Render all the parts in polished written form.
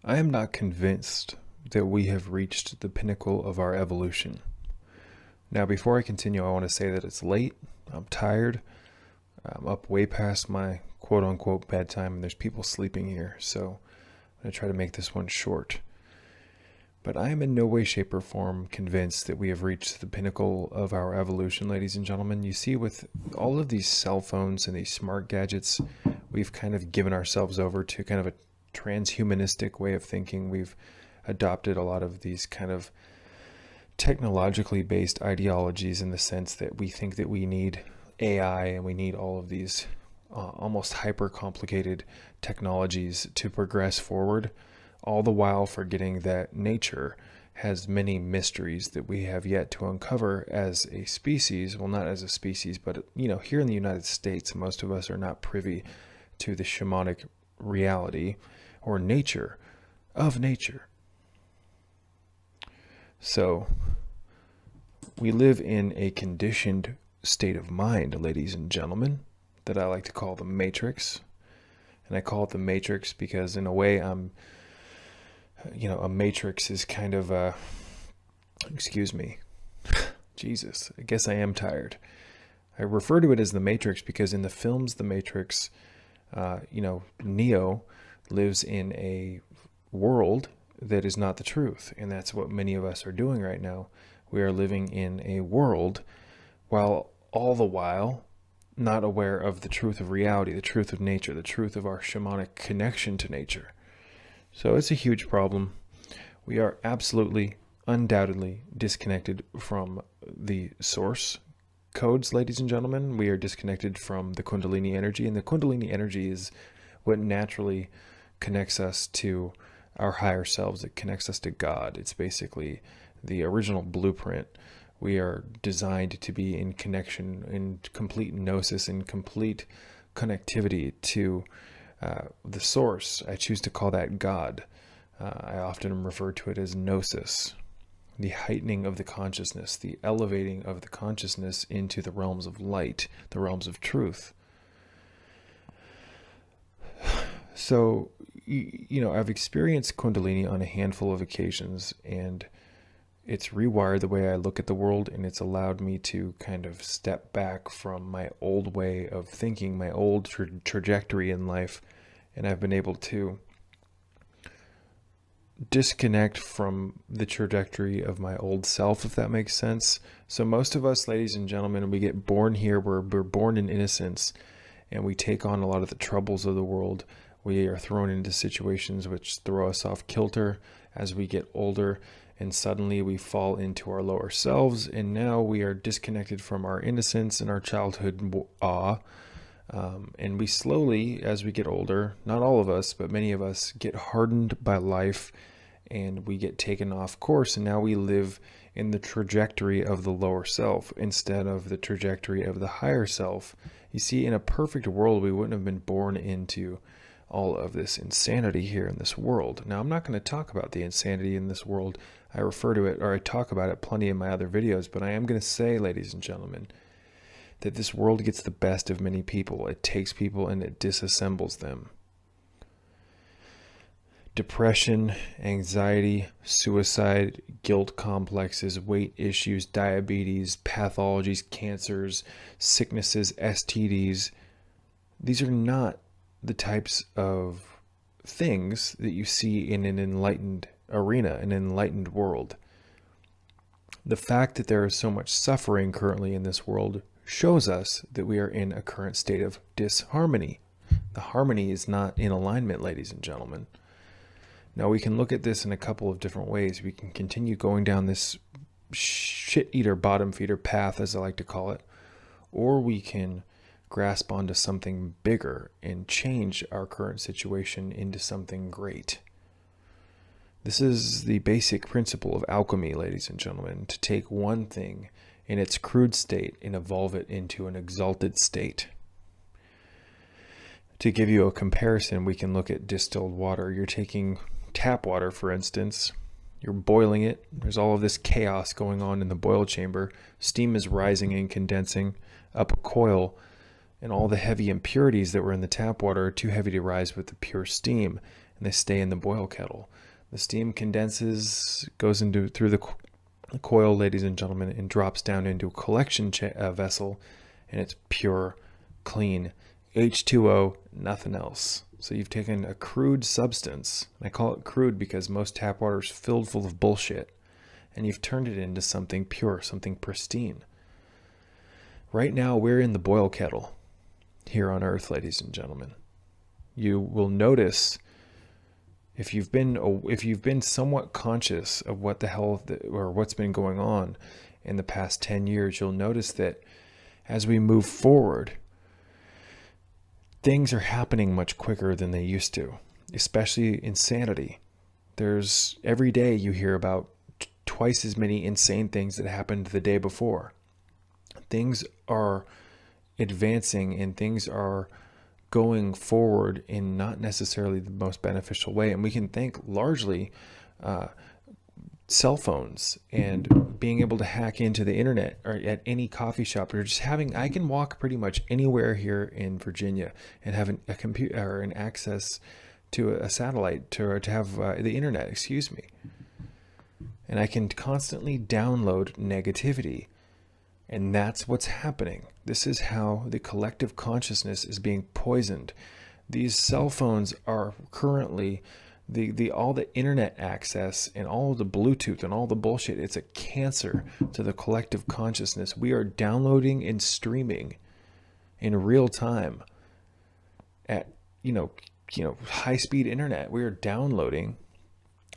I am not convinced that we have reached the pinnacle of our evolution. Now, before I continue, I want to say that it's late, I'm tired, I'm up way past my quote-unquote bedtime, and there's people sleeping here, so I'm going to try to make this one short. But I am in no way, shape, or form convinced that we have reached the pinnacle of our evolution, ladies and gentlemen. You see, with all of these cell phones and these smart gadgets, we've kind of given ourselves over to kind of a transhumanistic way of thinking. We've adopted a lot of these kind of technologically based ideologies in the sense that we think that we need AI and we need all of these almost hyper complicated technologies to progress forward, all the while forgetting that nature has many mysteries that we have yet to uncover as a species. Well, not as a species, but here in the United States, most of us are not privy to the shamanic reality or nature of nature. So we live in a conditioned state of mind, ladies and gentlemen, that I like to call the Matrix. And I call it the Matrix because in a way a matrix is kind of excuse me, Jesus, I guess I am tired. I refer to it as the Matrix because in the films The Matrix, Neo lives in a world that is not the truth. And that's what many of us are doing right now. We are living in a world while all the while not aware of the truth of reality, the truth of nature, the truth of our shamanic connection to nature. So it's a huge problem. We are absolutely, undoubtedly disconnected from the source codes, ladies and gentlemen. We are disconnected from the Kundalini energy, and the Kundalini energy is what naturally connects us to our higher selves. It connects us to God. It's basically the original blueprint. We are designed to be in connection, in complete gnosis, in complete connectivity to the source. I choose to call that God. I often refer to it as gnosis, the heightening of the consciousness, the elevating of the consciousness into the realms of light, the realms of truth. So, I've experienced Kundalini on a handful of occasions, and it's rewired the way I look at the world, and it's allowed me to kind of step back from my old way of thinking, my old trajectory in life, and I've been able to disconnect from the trajectory of my old self, if that makes sense. So most of us, ladies and gentlemen, we get born here, we're born in innocence, and we take on a lot of the troubles of the world. We are thrown into situations which throw us off kilter as we get older, and suddenly we fall into our lower selves, and now we are disconnected from our innocence and our childhood awe. And we slowly, as we get older, not all of us, but many of us, get hardened by life, and we get taken off course, and now we live in the trajectory of the lower self instead of the trajectory of the higher self. You see, in a perfect world, we wouldn't have been born into all of this insanity here in this world. Now, I'm not going to talk about the insanity in this world. I refer to it, or I talk about it plenty in my other videos, but I am going to say, ladies and gentlemen, that this world gets the best of many people. It takes people and it disassembles them. Depression, anxiety, suicide, guilt complexes, weight issues, diabetes, pathologies, cancers, sicknesses, STDs. These are not the types of things that you see in an enlightened arena, an enlightened world. The fact that there is so much suffering currently in this world shows us that we are in a current state of disharmony. The harmony is not in alignment, ladies and gentlemen. Now, we can look at this in a couple of different ways. We can continue going down this shit-eater, bottom-feeder path, as I like to call it, or we can grasp onto something bigger and change our current situation into something great. This is the basic principle of alchemy, ladies and gentlemen, to take one thing in its crude state and evolve it into an exalted state. To give you a comparison, we can look at distilled water. You're taking tap water, for instance. You're boiling it. There's all of this chaos going on in the boil chamber. Steam is rising and condensing up a coil, and all the heavy impurities that were in the tap water are too heavy to rise with the pure steam. and they stay in the boil kettle. The steam condenses, goes through the coil, ladies and gentlemen, and drops down into a collection vessel, and it's pure, clean H2O, nothing else. So you've taken a crude substance, and I call it crude because most tap water is filled full of bullshit, and you've turned it into something pure, something pristine. Right now, we're in the boil kettle here on Earth, ladies and gentlemen. You will notice, if you've been somewhat conscious of what the hell or what's been going on in the past 10 years, you'll notice that as we move forward, things are happening much quicker than they used to, especially insanity. Every day you hear about twice as many insane things that happened the day before. Things are advancing and things are going forward in not necessarily the most beneficial way. And we can thank largely cell phones and being able to hack into the internet, or at any coffee shop, or just I can walk pretty much anywhere here in Virginia and have a computer or an access to a satellite to have the internet, and I can constantly download negativity. And that's what's happening. This is how the collective consciousness is being poisoned. These cell phones are currently all the internet access and all the Bluetooth and all the bullshit. It's a cancer to the collective consciousness. We are downloading and streaming in real time at high speed internet. We are downloading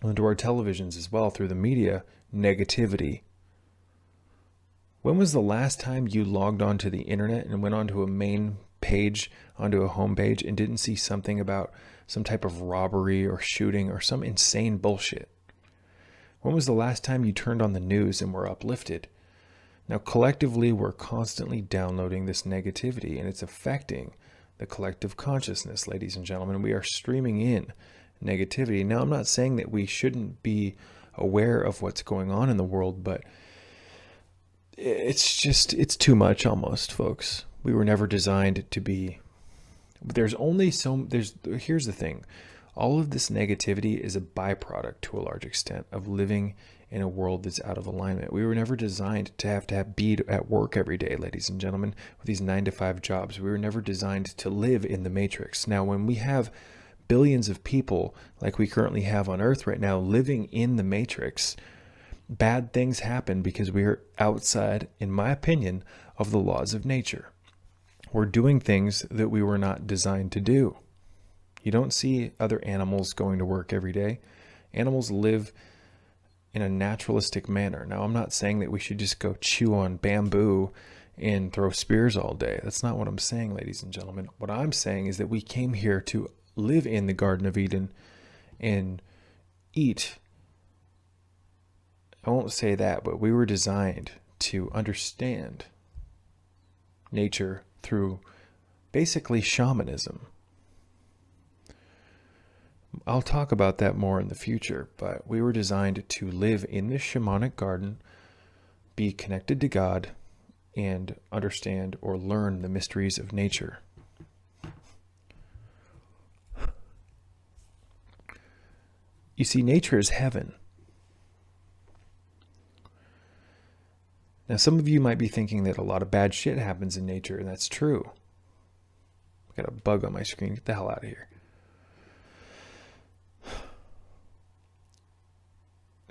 onto our televisions as well through the media negativity. When was the last time you logged onto the internet and went onto a main page, onto a home page, and didn't see something about some type of robbery or shooting or some insane bullshit? When was the last time you turned on the news and were uplifted? Now, collectively, we're constantly downloading this negativity, and it's affecting the collective consciousness, ladies and gentlemen. We are streaming in negativity. Now, I'm not saying that we shouldn't be aware of what's going on in the world, but it's too much almost, folks. We were never designed to be. Here's the thing. All of this negativity is a byproduct to a large extent of living in a world that's out of alignment. We were never designed to be at work every day, ladies and gentlemen, with these 9-to-5 jobs. We were never designed to live in the matrix. Now, when we have billions of people like we currently have on Earth right now living in the matrix, bad things happen because we are outside, in my opinion, of the laws of nature. We're doing things that we were not designed to do. You don't see other animals going to work every day. Animals live in a naturalistic manner. Now, I'm not saying that we should just go chew on bamboo and throw spears all day. That's not what I'm saying, ladies and gentlemen. What I'm saying is that we came here to live in the Garden of Eden and eat. I won't say that, but we were designed to understand nature through basically shamanism. I'll talk about that more in the future, but we were designed to live in this shamanic garden, be connected to God, and understand or learn the mysteries of nature. You see, nature is heaven. Now, some of you might be thinking that a lot of bad shit happens in nature, and that's true. I got a bug on my screen. Get the hell out of here.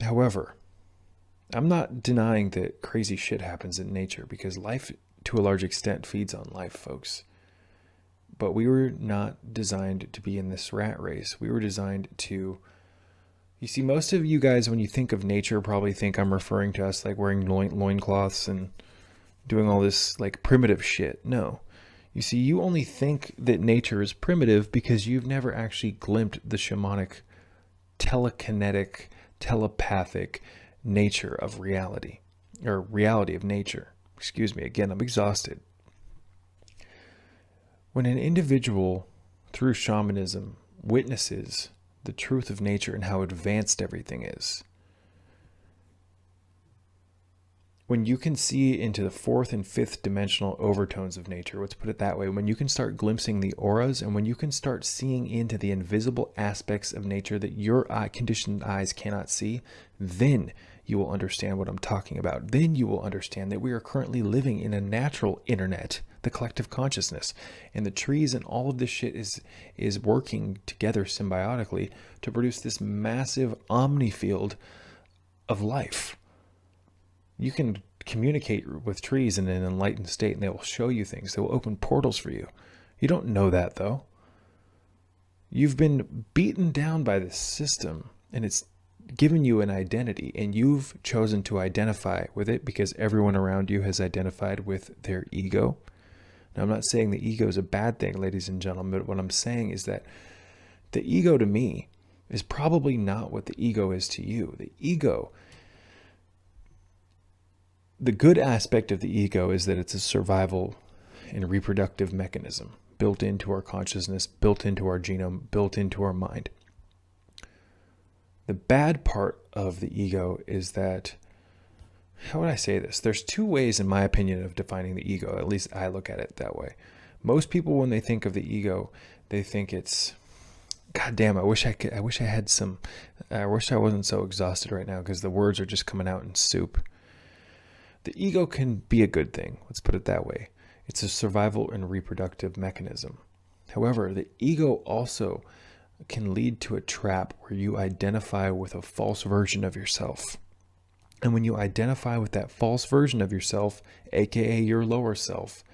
However, I'm not denying that crazy shit happens in nature, because life, to a large extent, feeds on life, folks. But we were not designed to be in this rat race. We were designed to... You see, most of you guys, when you think of nature, probably think I'm referring to us like wearing loincloths and doing all this like primitive shit. No. You see, you only think that nature is primitive because you've never actually glimpsed the shamanic, telekinetic, telepathic nature of reality, or reality of nature. Excuse me, again, I'm exhausted. When an individual, through shamanism, witnesses the truth of nature and how advanced everything is, when you can see into the fourth and fifth dimensional overtones of nature, let's put it that way, when you can start glimpsing the auras and when you can start seeing into the invisible aspects of nature that your conditioned eyes cannot see, then you will understand what I'm talking about. Then you will understand that we are currently living in a natural internet, the collective consciousness, and the trees and all of this shit is working together symbiotically to produce this massive omni field of life. You can communicate with trees in an enlightened state and they will show you things. They will open portals for you. You don't know that though. You've been beaten down by this system and it's given you an identity and you've chosen to identify with it because everyone around you has identified with their ego. Now, I'm not saying the ego is a bad thing, ladies and gentlemen, but what I'm saying is that the ego to me is probably not what the ego is to you. The good aspect of the ego is that it's a survival and reproductive mechanism built into our consciousness, built into our genome, built into our mind. The bad part of the ego is that, how would I say this? There's two ways, in my opinion, of defining the ego. At least I look at it that way. Most people, when they think of the ego, they think it's, God damn, I wish I wasn't so exhausted right now because the words are just coming out in soup. The ego can be a good thing. Let's put it that way. It's a survival and reproductive mechanism. However, the ego also can lead to a trap where you identify with a false version of yourself. And when you identify with that false version of yourself, aka your lower self,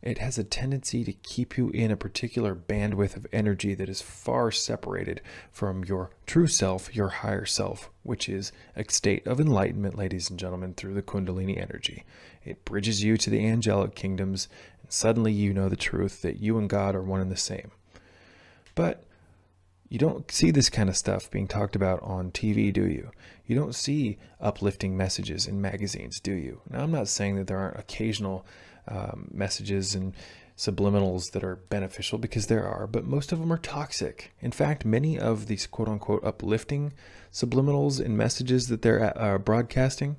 it has a tendency to keep you in a particular bandwidth of energy that is far separated from your true self, your higher self, which is a state of enlightenment, ladies and gentlemen, through the Kundalini energy. It bridges you to the angelic kingdoms, and suddenly you know the truth that you and God are one and the same. But you don't see this kind of stuff being talked about on TV, do you? You don't see uplifting messages in magazines, do you? Now, I'm not saying that there aren't occasional messages and subliminals that are beneficial, because there are, but most of them are toxic. In fact, many of these quote-unquote uplifting subliminals and messages that they're broadcasting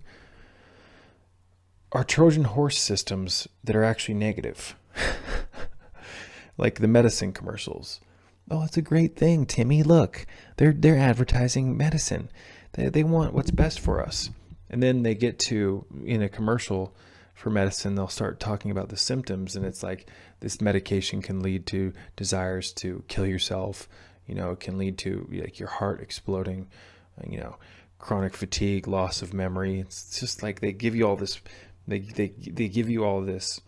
are Trojan horse systems that are actually negative. Like the medicine commercials. Oh, it's a great thing, Timmy. Look, they're advertising medicine. They want what's best for us. And then they get to, in a commercial for medicine, they'll start talking about the symptoms, and it's like this medication can lead to desires to kill yourself. You know, it can lead to like your heart exploding, you know, chronic fatigue, loss of memory. It's just like they give you all this, they give you all this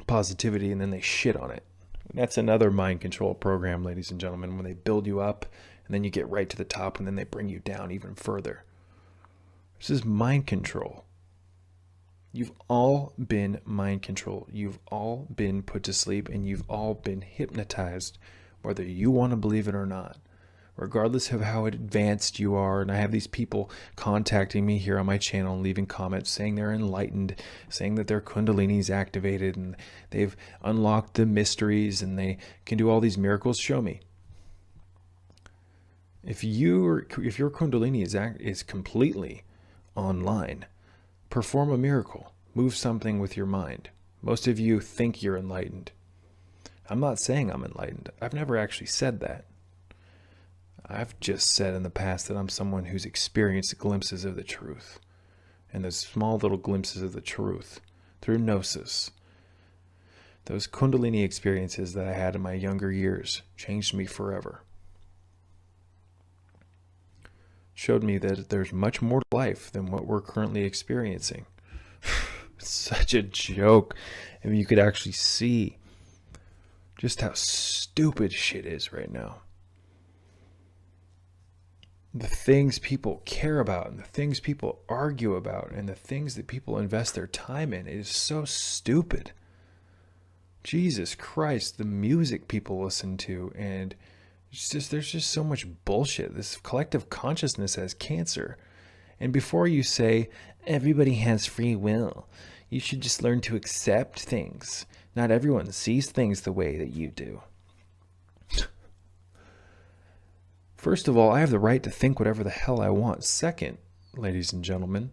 positivity, and then they shit on it. That's another mind control program, ladies and gentlemen, when they build you up and then you get right to the top and then they bring you down even further. This is mind control. You've all been mind controlled. You've all been put to sleep, and you've all been hypnotized, whether you want to believe it or not. Regardless of how advanced you are, and I have these people contacting me here on my channel and leaving comments saying they're enlightened, saying that their Kundalini is activated and they've unlocked the mysteries and they can do all these miracles. Show me. If your Kundalini is completely online, perform a miracle. Move something with your mind. Most of you think you're enlightened. I'm not saying I'm enlightened. I've never actually said that. I've just said in the past that I'm someone who's experienced glimpses of the truth. And those small little glimpses of the truth through Gnosis. Those Kundalini experiences that I had in my younger years changed me forever. Showed me that there's much more to life than what we're currently experiencing. It's such a joke. I mean, you could actually see just how stupid shit is right now. The things people care about and the things people argue about and the things that people invest their time in is so stupid. Jesus Christ, the music people listen to, and there's just so much bullshit. This collective consciousness has cancer. And before you say, everybody has free will, you should just learn to accept things. Not everyone sees things the way that you do. First of all, I have the right to think whatever the hell I want. Second, ladies and gentlemen,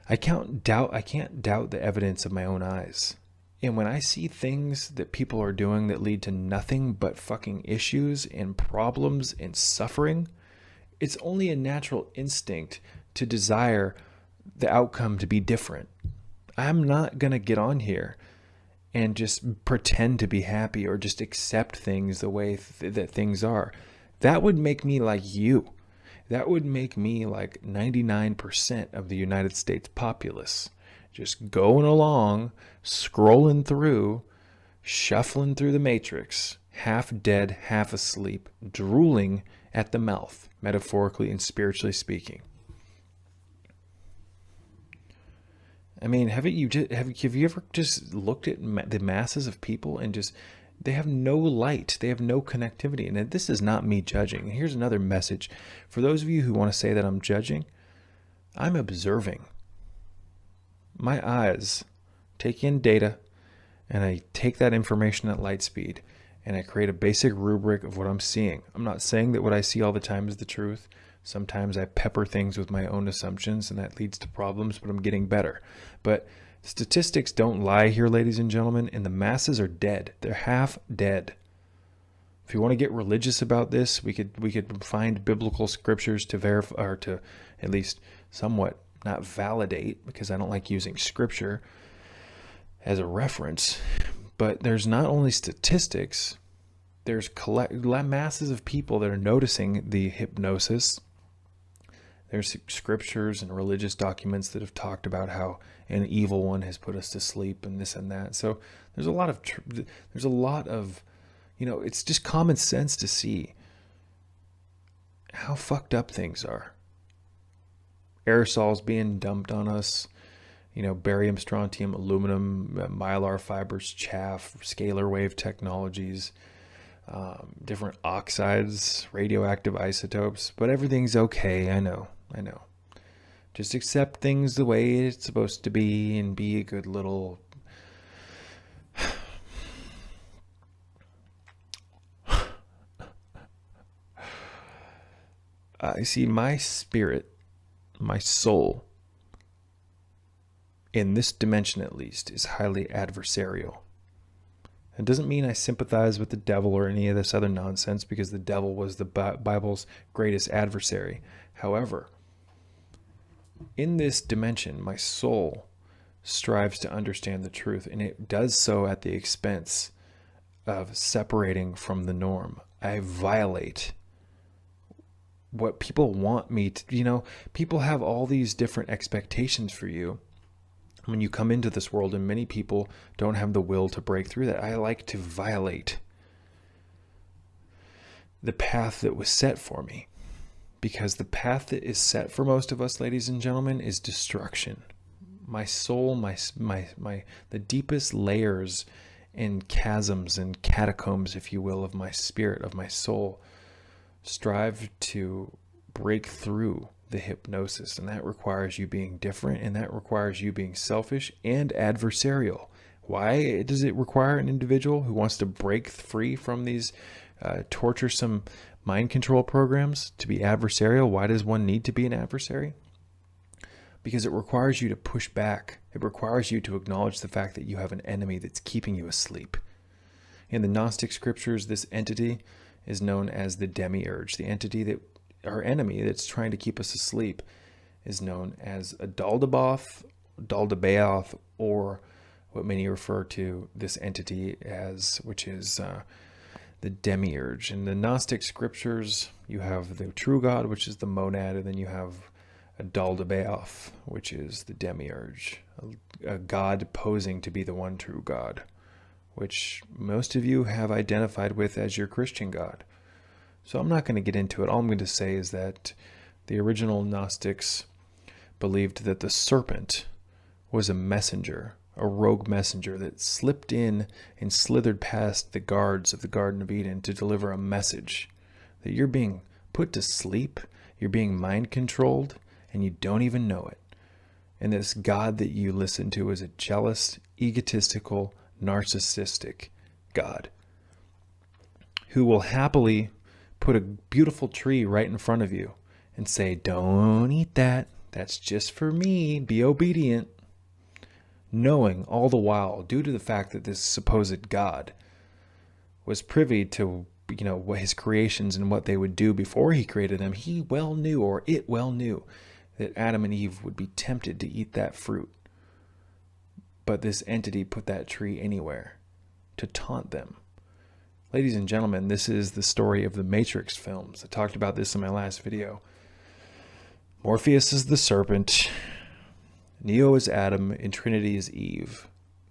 I can't doubt the evidence of my own eyes. And when I see things that people are doing that lead to nothing but fucking issues and problems and suffering, it's only a natural instinct to desire the outcome to be different. I'm not going to get on here and just pretend to be happy or just accept things the way that things are. That would make me like you. That would make me like 99% of the United States populace, just going along, scrolling through, shuffling through the matrix, half dead, half asleep, drooling at the mouth, metaphorically and spiritually speaking. I mean, have you ever just looked at the masses of people and just, they have no light, they have no connectivity. And this is not me judging. And here's another message. For those of you who want to say that I'm judging, I'm observing. My eyes take in data, and I take that information at light speed, and I create a basic rubric of what I'm seeing. I'm not saying that what I see all the time is the truth. Sometimes I pepper things with my own assumptions, and that leads to problems, but I'm getting better. But statistics don't lie here, ladies and gentlemen, and the masses are dead. They're half dead. If you want to get religious about this, we could find biblical scriptures to verify, or to at least somewhat not validate, because I don't like using scripture as a reference. But there's not only statistics, there's masses of people that are noticing the hypnosis. There's scriptures and religious documents that have talked about how an evil one has put us to sleep and this and that. So there's a lot of, it's just common sense to see how fucked up things are. Aerosols being dumped on us, barium, strontium, aluminum, mylar fibers, chaff, scalar wave technologies, different oxides, radioactive isotopes, but everything's okay. I know. Just accept things the way it's supposed to be and be a good little... I see my spirit, my soul, in this dimension at least, is highly adversarial. It doesn't mean I sympathize with the devil or any of this other nonsense, because the devil was the Bible's greatest adversary. However, in this dimension, my soul strives to understand the truth, and it does so at the expense of separating from the norm. I violate what people want me to, people have all these different expectations for you when you come into this world, and many people don't have the will to break through that. I like to violate the path that was set for me, because the path that is set for most of us, ladies and gentlemen, is destruction. My soul, the deepest layers and chasms and catacombs, if you will, of my spirit, of my soul, strive to break through the hypnosis, and that requires you being different, and that requires you being selfish and adversarial. Why does it require an individual who wants to break free from these torturesome mind control programs to be adversarial? Why does one need to be an adversary? Because it requires you to push back. It requires you to acknowledge the fact that you have an enemy that's keeping you asleep. In the Gnostic scriptures, this entity is known as the Demiurge. The entity that, our enemy that's trying to keep us asleep, is known as a Daldabaoth, or what many refer to this entity as, which is the Demiurge. In the Gnostic scriptures, you have the true God, which is the monad, and then you have a Daldabaoth, which is the Demiurge, a God posing to be the one true God, which most of you have identified with as your Christian God. So I'm not going to get into it. All I'm going to say is that the original Gnostics believed that the serpent was a messenger, a rogue messenger that slipped in and slithered past the guards of the Garden of Eden to deliver a message that you're being put to sleep, you're being mind controlled, and you don't even know it. And this God that you listen to is a jealous, egotistical, narcissistic God who will happily put a beautiful tree right in front of you and say, don't eat that, That's just for me. Be obedient. Knowing all the while, due to the fact that this supposed God was privy to, his creations and what they would do before he created them, he well knew, or it well knew, that Adam and Eve would be tempted to eat that fruit. But this entity put that tree anywhere to taunt them. Ladies and gentlemen, this is the story of the Matrix films. I talked about this in my last video. Morpheus is the serpent, Neo is Adam, and Trinity is Eve.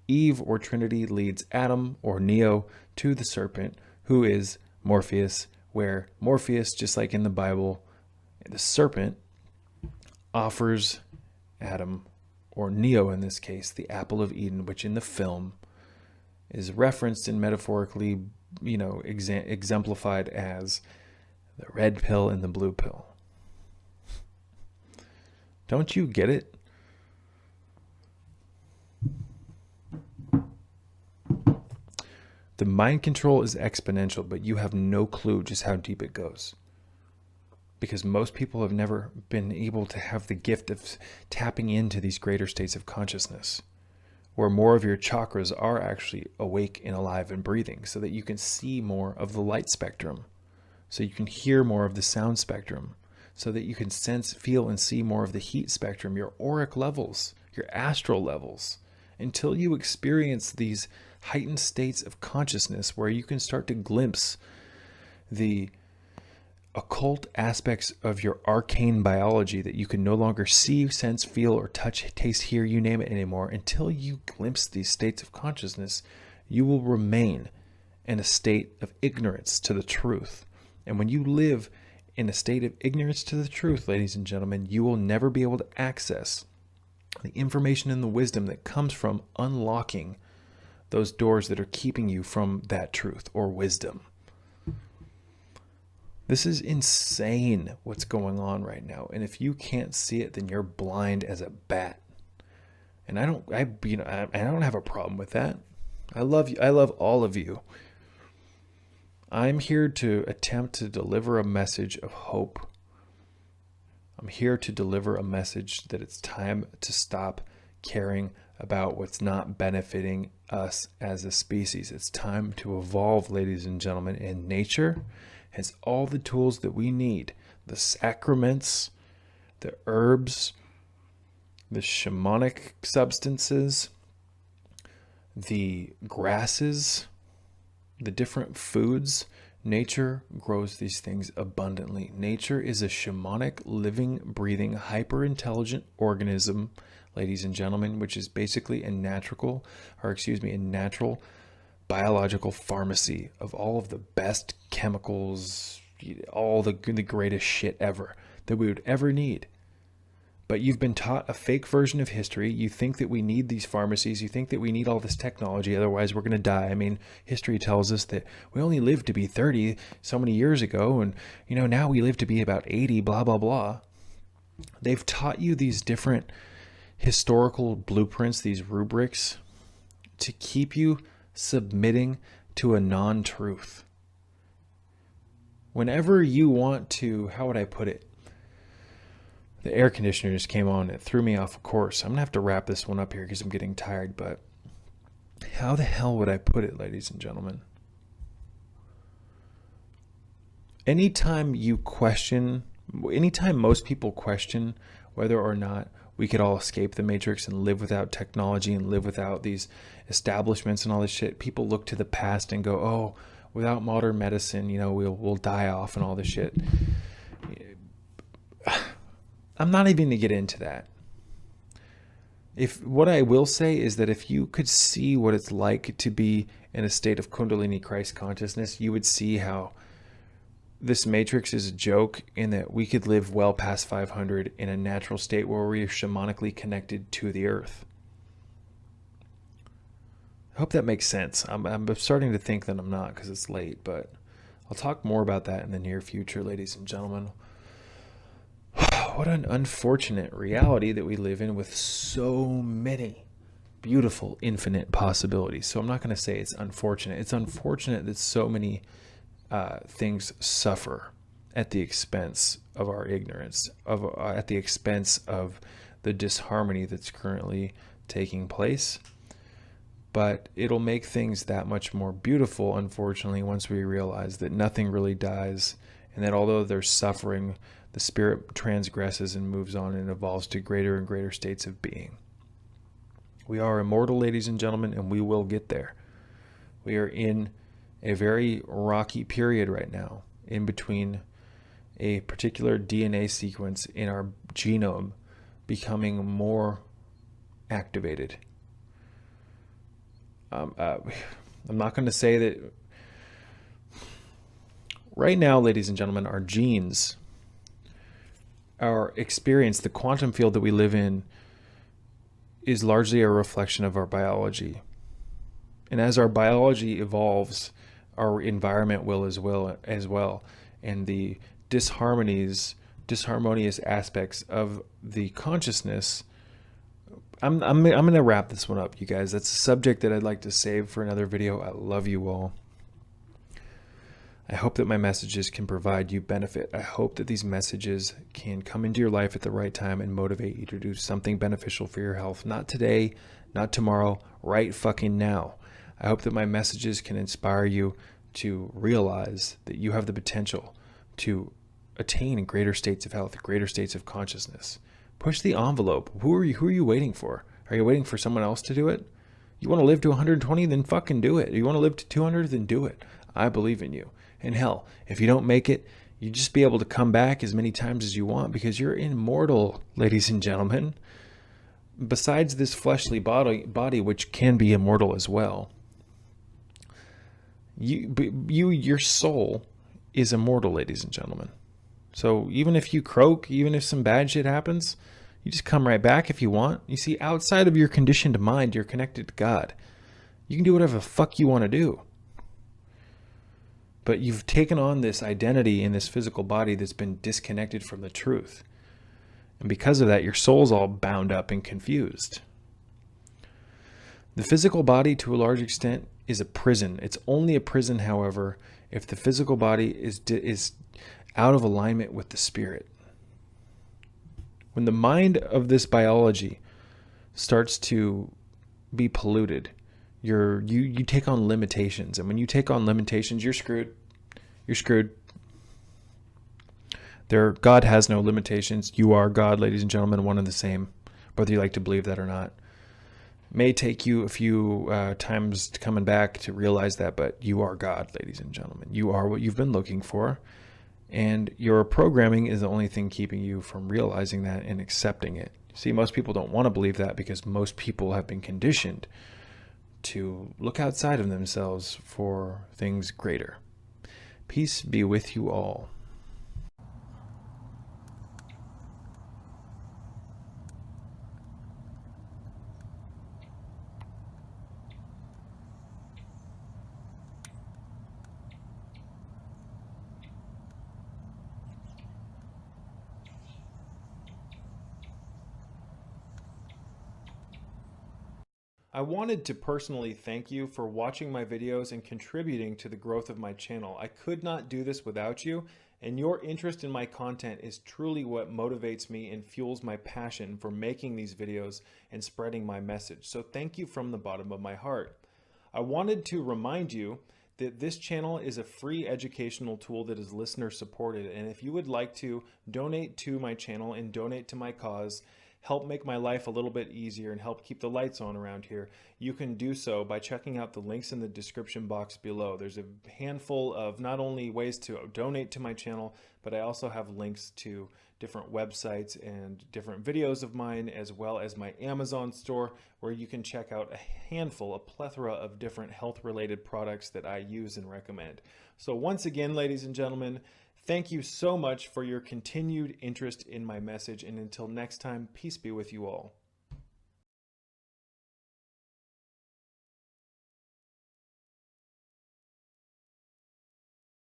Eve or Trinity leads Adam or Neo to the serpent, who is Morpheus, where Morpheus, just like in the Bible, the serpent offers Adam, or Neo in this case, the apple of Eden, which in the film is referenced and metaphorically, exemplified as the red pill and the blue pill. Don't you get it? The mind control is exponential, but you have no clue just how deep it goes. Because most people have never been able to have the gift of tapping into these greater states of consciousness, where more of your chakras are actually awake and alive and breathing, so that you can see more of the light spectrum, so you can hear more of the sound spectrum, so that you can sense, feel, and see more of the heat spectrum, your auric levels, your astral levels, until you experience these heightened states of consciousness where you can start to glimpse the occult aspects of your arcane biology that you can no longer see, sense, feel, or touch, taste, hear, you name it anymore. Until you glimpse these states of consciousness, you will remain in a state of ignorance to the truth. And when you live in a state of ignorance to the truth, ladies and gentlemen, you will never be able to access the information and the wisdom that comes from unlocking those doors that are keeping you from that truth or wisdom. This is insane what's going on right now. And if you can't see it, then you're blind as a bat. And I don't have a problem with that. I love you. I love all of you. I'm here to attempt to deliver a message of hope. I'm here to deliver a message that it's time to stop caring about what's not benefiting us as a species. It's time to evolve, ladies and gentlemen, and nature has all the tools that we need. The sacraments, the herbs, the shamanic substances, the grasses, the different foods. Nature grows these things abundantly. Nature is a shamanic, living, breathing, hyper-intelligent organism, ladies and gentlemen, which is basically a natural biological pharmacy of all of the best chemicals, all the greatest shit ever that we would ever need. But you've been taught a fake version of history. You think that we need these pharmacies. You think that we need all this technology. Otherwise, we're going to die. I mean, history tells us that we only lived to be 30 so many years ago. And, now we live to be about 80, blah, blah, blah. They've taught you these different historical blueprints, these rubrics, to keep you submitting to a non-truth. Whenever you want to, how would I put it? The air conditioner just came on. It threw me off course. I'm going to have to wrap this one up here because I'm getting tired. But how the hell would I put it, ladies and gentlemen? Anytime most people question whether or not we could all escape the matrix and live without technology and live without these establishments and all this shit, people look to the past and go, oh, without modern medicine, we'll die off and all this shit. I'm not even going to get into that. What I will say is that if you could see what it's like to be in a state of Kundalini Christ consciousness, you would see how this matrix is a joke, in that we could live well past 500 in a natural state where we are shamanically connected to the earth. I hope that makes sense. I'm starting to think that I'm not because it's late, but I'll talk more about that in the near future, ladies and gentlemen. What an unfortunate reality that we live in with so many beautiful, infinite possibilities. So I'm not going to say it's unfortunate. It's unfortunate that so many things suffer at the expense of our ignorance, at the expense of the disharmony that's currently taking place. But it'll make things that much more beautiful, unfortunately, once we realize that nothing really dies, and that although there's suffering, the spirit transgresses and moves on and evolves to greater and greater states of being. We are immortal, ladies and gentlemen, and we will get there. We are in a very rocky period right now, in between a particular DNA sequence in our genome becoming more activated. I'm not going to say that right now, ladies and gentlemen, our genes, our experience, the quantum field that we live in is largely a reflection of our biology. And as our biology evolves, our environment will as well. And the disharmonious aspects of the consciousness. I'm going to wrap this one up, you guys. That's a subject that I'd like to save for another video. I love you all. I hope that my messages can provide you benefit. I hope that these messages can come into your life at the right time and motivate you to do something beneficial for your health. Not today, not tomorrow, right fucking now. I hope that my messages can inspire you to realize that you have the potential to attain greater states of health, greater states of consciousness. Push the envelope. Who are you waiting for? Are you waiting for someone else to do it? You want to live to 120, then fucking do it. You want to live to 200, then do it. I believe in you. And hell, if you don't make it, you just be able to come back as many times as you want, because you're immortal, ladies and gentlemen. Besides this fleshly body, which can be immortal as well, your soul is immortal, ladies and gentlemen. So even if you croak, even if some bad shit happens, you just come right back if you want. You see, outside of your conditioned mind, you're connected to God. You can do whatever the fuck you want to do. But you've taken on this identity in this physical body that's been disconnected from the truth. And because of that, your soul's all bound up and confused. The physical body, to a large extent, is a prison. It's only a prison, however, if the physical body is out of alignment with the spirit. When the mind of this biology starts to be polluted, you take on limitations, and when you take on limitations, you're screwed. You're screwed. God has no limitations. You are God, ladies and gentlemen, one and the same, whether you like to believe that or not. It may take you a few times coming back to realize that, but you are God, ladies and gentlemen. You are what you've been looking for, and your programming is the only thing keeping you from realizing that and accepting it. See, most people don't want to believe that because most people have been conditioned to look outside of themselves for things greater. Peace be with you all. I wanted to personally thank you for watching my videos and contributing to the growth of my channel. I could not do this without you, and your interest in my content is truly what motivates me and fuels my passion for making these videos and spreading my message. So thank you from the bottom of my heart. I wanted to remind you that this channel is a free educational tool that is listener supported, and if you would like to donate to my channel and donate to my cause, help make my life a little bit easier and help keep the lights on around here, you can do so by checking out the links in the description box below. There's a handful of not only ways to donate to my channel, but I also have links to different websites and different videos of mine, as well as my Amazon store, where you can check out a plethora of different health-related products that I use and recommend. So once again, ladies and gentlemen, thank you so much for your continued interest in my message, and until next time, peace be with you all.